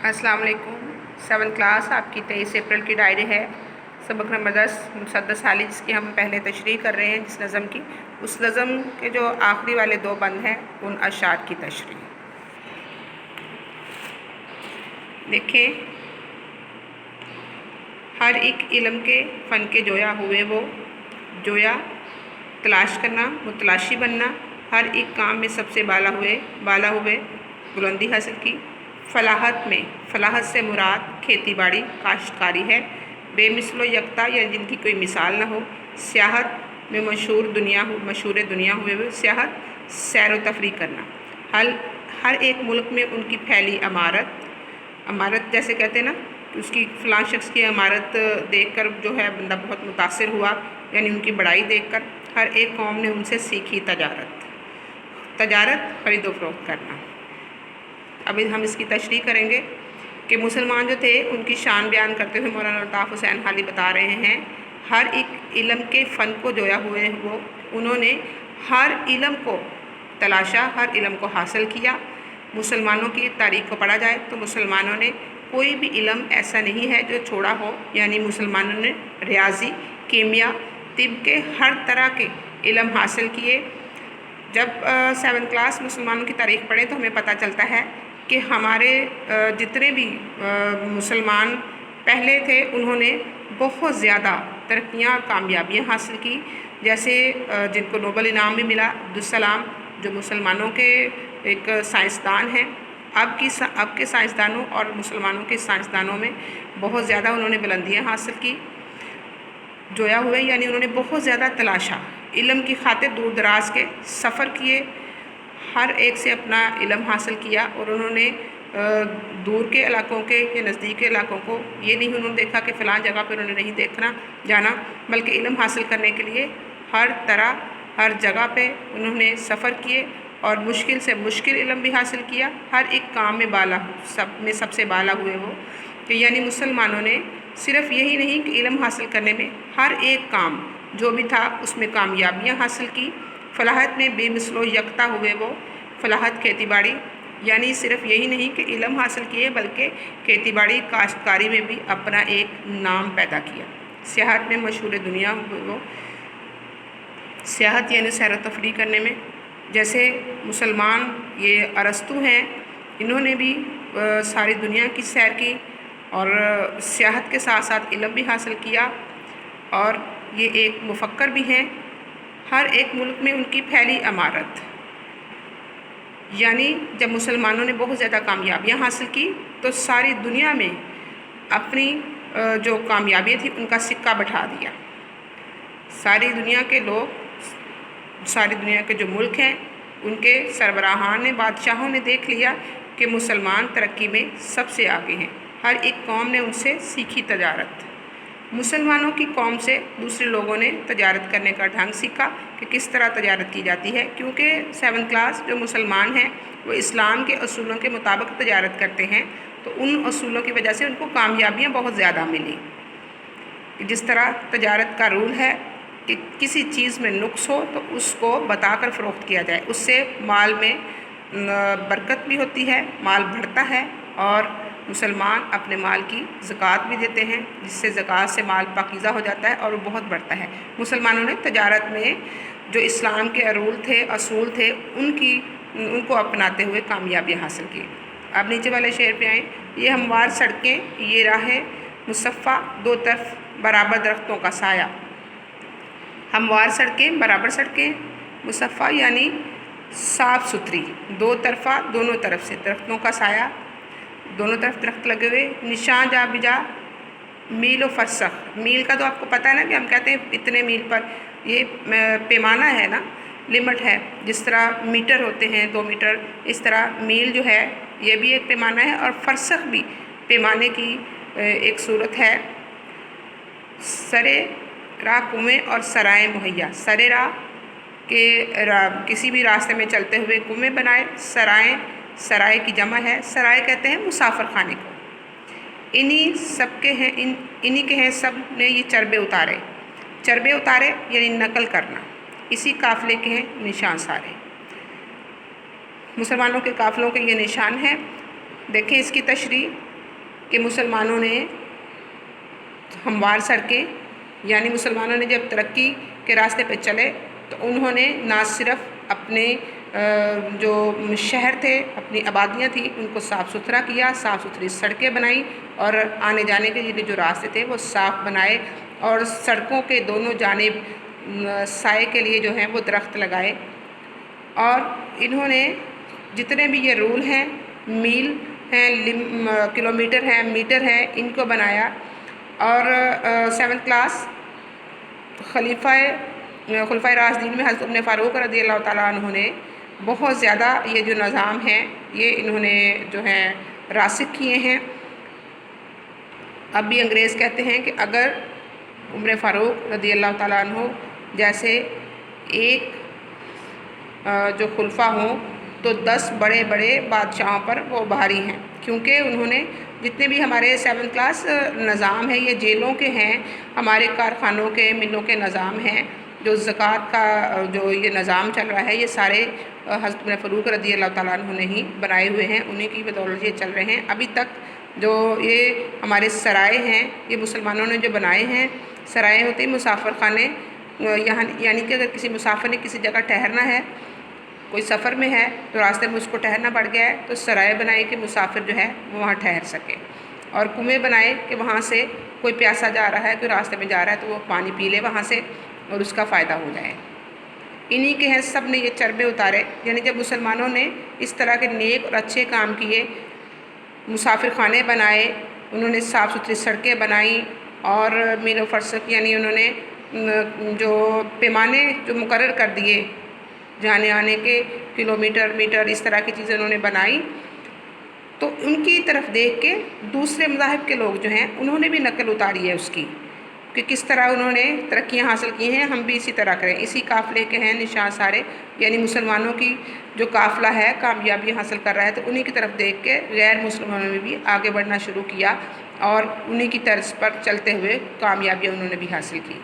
अस्सलाम वालेकुम। 7th class आपकी 23 अप्रैल की डायरी है। सबक नंबर 10 मुसद्दस हाली, जिसकी हम पहले तशरीह कर रहे हैं। जिस नज़म की, उस नज़म के जो आखिरी वाले 2 बंद हैं उन अशार की तशरीह देखें। हर एक इल्म के फ़न के जोया हुए वो, जोया तलाश करना, मुतलाशी बनना। हर एक काम में सबसे बाला हुए बुलंदी हासिल की। फलाहत में, फलाहत से मुराद खेती बाड़ी काश्तकारी है। बेमिसलो यकता, या जिनकी कोई मिसाल न हो। सियाहत में मशहूर दुनिया हुए वो, सियाहत सैर व तफरीह करना। हर एक मुल्क में उनकी फैली अमारत जैसे कहते हैं ना, उसकी फ़लाँ शख्स की अमारत देखकर जो है बंदा बहुत मुतासिर हुआ, यानी उनकी बड़ाई देखकर। हर एक कौम ने उनसे सीखी तजारत खरीद व फरोख्त करना। अभी हम इसकी तशरीह करेंगे कि मुसलमान जो थे उनकी शान बयान करते हुए मौलाना अल्ताफ़ हुसैन हाली बता रहे हैं, हर एक इल्म के फ़न को जोया हुए वो, उन्होंने हर इल्म को तलाशा, हर इल्म को हासिल किया। मुसलमानों की तारीख़ को पढ़ा जाए तो मुसलमानों ने कोई भी इल्म ऐसा नहीं है जो छोड़ा हो, यानी मुसलमानों ने रियाजी, कीमिया, तिब के हर तरह के इल्म हासिल किए। जब 7th क्लास मुसलमानों की तारीख़ पढ़ें तो हमें पता चलता है कि हमारे जितने भी मुसलमान पहले थे उन्होंने बहुत ज़्यादा तरक्कियाँ और कामयाबियाँ हासिल की। जैसे जिनको नोबल इनाम भी मिला, अब्दुस्सलाम, जो मुसलमानों के एक साइंसदान हैं। अब के साइंसदानों और मुसलमानों के साइंसदानों में बहुत ज़्यादा उन्होंने बुलंदियाँ हासिल की। जोया हुए यानी उन्होंने बहुत ज़्यादा तलाशा, इल्म की खातिर दूर दराज के सफ़र किए, हर एक से अपना इल्म हासिल किया। और उन्होंने दूर के इलाकों के या नज़दीक के इलाकों को ये नहीं उन्होंने देखा कि फ़लाँ जगह पर उन्होंने नहीं जाना, बल्कि इल्म हासिल करने के लिए हर जगह पे उन्होंने सफ़र किए और मुश्किल से मुश्किल इल्म भी हासिल किया। हर एक काम में सबसे बाला हुए वो, कि यानी मुसलमानों ने सिर्फ़ यही नहीं कि इल्म हासिल करने में, हर एक काम जो भी था उसमें कामयाबियाँ हासिल की। फलाहत में बेमिसलो यकता हुए वो, फलाहत खेती बाड़ी, यानी सिर्फ़ यही नहीं कि इल्म हासिल किए बल्कि खेती बाड़ी काश्तकारी में भी अपना एक नाम पैदा किया। सियाहत में मशहूर दुनिया हुए वो, सियाहत यानी सैर व तफरीह करने में। जैसे मुसलमान ये अरस्तु हैं, इन्होंने भी सारी दुनिया की सैर की और सियाहत के साथ साथ इल्म भी हासिल किया, और ये एक मुफक्कर भी हैं। हर एक मुल्क में उनकी फैली अमारत, यानी जब मुसलमानों ने बहुत ज़्यादा कामयाबियाँ हासिल की तो सारी दुनिया में अपनी जो कामयाबियाँ थी उनका सिक्का बैठा दिया। सारी दुनिया के लोग, सारी दुनिया के जो मुल्क हैं, उनके सरबराहान ने, बादशाहों ने देख लिया कि मुसलमान तरक्की में सबसे आगे हैं। हर एक कौम ने उनसे सीखी तजारत। मुसलमानों की कौम से दूसरे लोगों ने तजारत करने का ढंग सीखा कि किस तरह तजारत की जाती है, क्योंकि 7th क्लास जो मुसलमान हैं वो इस्लाम के असूलों के मुताबिक तजारत करते हैं, तो उन असूलों की वजह से उनको कामयाबियाँ बहुत ज़्यादा मिली। जिस तरह तजारत का रूल है कि किसी चीज़ में नुक्स हो तो उसको बताकर फ़रोख्त किया जाए, उससे माल में बरकत भी होती है, माल बढ़ता है, और मुसलमान अपने माल की ज़कात भी देते हैं, जिससे ज़कात से माल पाकीज़ा हो जाता है और वो बहुत बढ़ता है। मुसलमानों ने तजारत में जो इस्लाम के असूल थे उनको अपनाते हुए कामयाबियाँ हासिल की। अब नीचे वाले शेर पे आएँ। ये हमवार सड़कें, ये राहें मुसफ़ा, दो तरफ बराबर दरख्तों का साया। हमवार सड़कें, बराबर सड़कें, मुसफ़ा यानी साफ़ सुथरी, दो तरफ़ा दोनों तरफ से दरख्तों का साया, दोनों तरफ दरख्त लगे हुए। निशान जा बिजा मील व फरसख, मील का तो आपको पता है ना कि हम कहते हैं इतने मील पर, ये पैमाना है ना, लिमिट है। जिस तरह मीटर होते हैं 2 मीटर, इस तरह मील जो है ये भी एक पैमाना है, और फरसख भी पैमाने की एक सूरत है। सरे राह कुएँ और सराय मुहैया, सरे राह के किसी भी रास्ते में चलते हुए कुएँ बनाए, सराय की जमा है, सराय कहते हैं मुसाफिर खाने को। इन्हीं के हैं सब ने ये चरबे उतारे यानी नकल करना, इसी काफ़िले के हैं निशान सारे। मुसलमानों के काफ़िलों के ये निशान हैं। देखें इसकी तशरीह کہ مسلمانوں نے ہموار سڑکیں، یعنی مسلمانوں نے جب ترقی کے راستے پہ چلے تو انہوں نے نہ صرف اپنے جو شہر تھے، اپنی آبادیاں تھیں، ان کو صاف ستھرا کیا، صاف ستھری سڑکیں بنائی، اور آنے جانے کے لیے جو راستے تھے وہ صاف بنائے، اور سڑکوں کے دونوں جانب سائے کے لیے جو ہیں وہ درخت لگائے، اور انہوں نے جتنے بھی یہ رول ہیں، میل ہیں، کلومیٹر ہیں، میٹر ہیں، ان کو بنایا۔ اور 7th کلاس خلفائے راشدین میں حضرت عمر فاروق رضی اللہ تعالیٰ عنہ نے بہت زیادہ یہ جو نظام ہیں یہ انہوں نے جو ہیں راسخ کیے ہیں۔ اب بھی انگریز کہتے ہیں کہ اگر عمر فاروق رضی اللہ تعالیٰ عنہ جیسے ایک جو خلفاء ہوں تو 10 بڑے بڑے بادشاہوں پر وہ بھاری ہیں، کیونکہ انہوں نے جتنے بھی ہمارے 7th کلاس نظام ہے یہ جیلوں کے ہیں، ہمارے کارخانوں کے، ملوں کے نظام ہیں، جو زکوٰۃ کا جو یہ نظام چل رہا ہے یہ سارے حضرت عمر فاروق رضی اللہ تعالیٰ عنہ نے ہی بنائے ہوئے ہیں، انہیں کی بدولت یہ چل رہے ہیں۔ ابھی تک جو یہ ہمارے سرائے ہیں یہ مسلمانوں نے جو بنائے ہیں، سرائے ہوتے ہیں مسافر خانے، یعنی کہ اگر کسی مسافر نے کسی جگہ ٹھہرنا ہے، کوئی سفر میں ہے تو راستے میں اس کو ٹھہرنا پڑ گیا ہے تو سرائے بنائے کہ مسافر جو ہے وہ وہاں ٹھہر سکے، اور کنویں بنائے کہ وہاں سے کوئی پیاسا جا رہا ہے، کوئی راستے میں جا رہا ہے تو وہ پانی پی لے وہاں سے اور اس کا فائدہ ہو جائے۔ انہی کے ہیں سب نے یہ چربے اتارے، یعنی جب مسلمانوں نے اس طرح کے نیک اور اچھے کام کیے، مسافر خانے بنائے، انہوں نے صاف ستھری سڑکیں بنائیں، اور میل و فرسخ یعنی انہوں نے جو پیمانے جو مقرر کر دیے جانے آنے کے، کلومیٹر، میٹر، اس طرح کی چیزیں انہوں نے بنائی، تو ان کی طرف دیکھ کے دوسرے مذاہب کے لوگ جو ہیں انہوں نے بھی نقل اتاری ہے اس کی، کہ کس طرح انہوں نے ترقیاں حاصل کی ہیں، ہم بھی اسی طرح کریں۔ اسی قافلے کے ہیں نشاں سارے، یعنی مسلمانوں کی جو قافلہ ہے کامیابی حاصل کر رہا ہے تو انہی کی طرف دیکھ کے غیر مسلمانوں نے بھی آگے بڑھنا شروع کیا، اور انہی کی طرز پر چلتے ہوئے کامیابیاں انہوں نے بھی حاصل کی۔